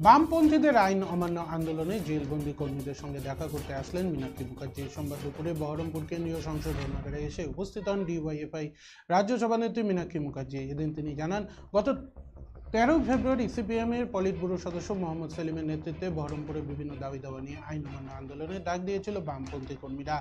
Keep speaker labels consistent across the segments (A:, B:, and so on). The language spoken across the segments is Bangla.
A: বামপন্থীদের আইন অমান্য আন্দোলনে জেলবন্দি কর্মীদের সঙ্গে দেখা করতে আসলেন মীনাক্ষী মুখার্জি। সোমবার দুপুরে বহরমপুর কেন্দ্রীয় সংসদ ধর্নাঘরে এসে উপস্থিত হন ডিওয়াইএফআই রাজ্য সভানেত্রী মীনাক্ষী মুখার্জি। এদিন তিনি জানান, গত 13 ফেব্রুয়ারি সিপিএমের পলিট ব্যুরো সদস্য মোহাম্মদ সেলিমের নেতৃত্বে বহরমপুরে বিভিন্ন দাবি দাওয়া নিয়ে আইন অমান্য আন্দোলনের ডাক দিয়েছিল বামপন্থী কর্মীরা।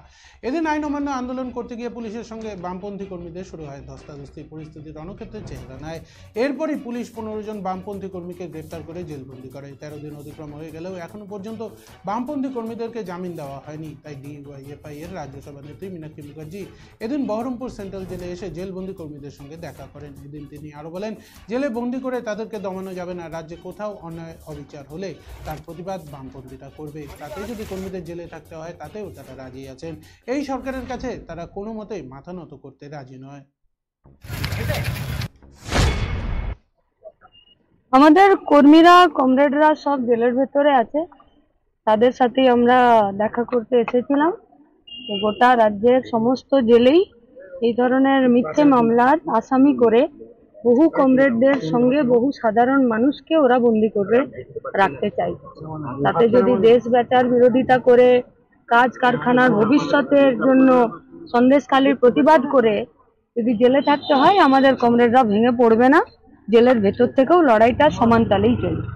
A: এদিন আইন অমান্য আন্দোলন করতে গিয়ে পুলিশের সঙ্গে বামপন্থী কর্মীদের শুরু হয় ধস্তাধস্তি। পরিস্থিতি রণক্ষেত্রে চেহারা নেয়। এরপরই পুলিশ 15 জন বামপন্থী কর্মীকে গ্রেপ্তার করে জেলবন্দি করে। 13 দিন অতিক্রম হয়ে গেলেও এখনো পর্যন্ত বামপন্থী কর্মীদেরকে জামিন দেওয়া হয়নি। তাই ডিওয়াইএফআই এর রাজ্য সভানেত্রী মীনাক্ষী মুখার্জি এদিন বহরমপুর সেন্ট্রাল জেলে এসে জেলবন্দি কর্মীদের সঙ্গে দেখা করেন। এদিন তিনি আরো বলেন, জেলে বন্দি করে তাদেরকে দমানো যাবে না। রাজ্যে কোথাও অন্যায় অবিচার হলে তার প্রতিবাদ বামপন্থীরা করবে। তাতে যদি কর্মীদের জেলে থাকতে হয় তাতেও তারা রাজি আছেন। এই সরকারের কাছে তারা কোনো মতেই মাথা নত করতে রাজি নয়।
B: আমাদের কর্মীরা কমরেডরা সব জেলের ভেতরে আছে, তাদের সাথে আমরা দেখা করতে এসেছিলাম। গোটা রাজ্যের সমস্ত জেলেই এই ধরনের মিথ্যে মামলার আসামি করে বহু কমরেডদের সঙ্গে বহু সাধারণ মানুষকে ওরা বন্দি করে রাখতে চাই। তাতে যদি দেশ বাঁচার বিরোধিতা করে, কাজ কারখানার ভবিষ্যতের জন্য সন্দেশখালির প্রতিবাদ করে যদি জেলে থাকতে হয়, আমাদের কমরেডরা ভেঙে পড়বে না। জেলের ভেতর থেকেও লড়াইটা সমান তালেই চলবে।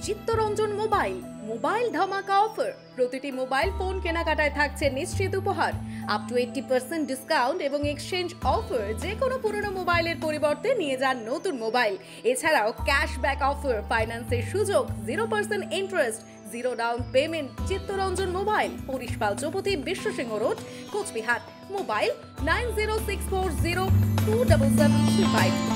C: চিত্তরঞ্জন মোবাইল ধামাকা অফার। প্রতিটি মোবাইল ফোন কেনাকাটায় থাকছে নিশ্চিত উপহার, আপ টু 80% ডিসকাউন্ট এবং এক্সচেঞ্জ অফার। যে কোনো পুরনো মোবাইলের পরিবর্তে নিয়ে যান নতুন মোবাইল। এছাড়াও ক্যাশব্যাক অফার, ফাইন্যান্সের সুযোগ, 0% interest, 0 down payment. Chittaranjan mobile, পরিশপাল চৌপতি, বিশ্বসিংহ রোড, কোচবিহার। মোবাইল 9064027735।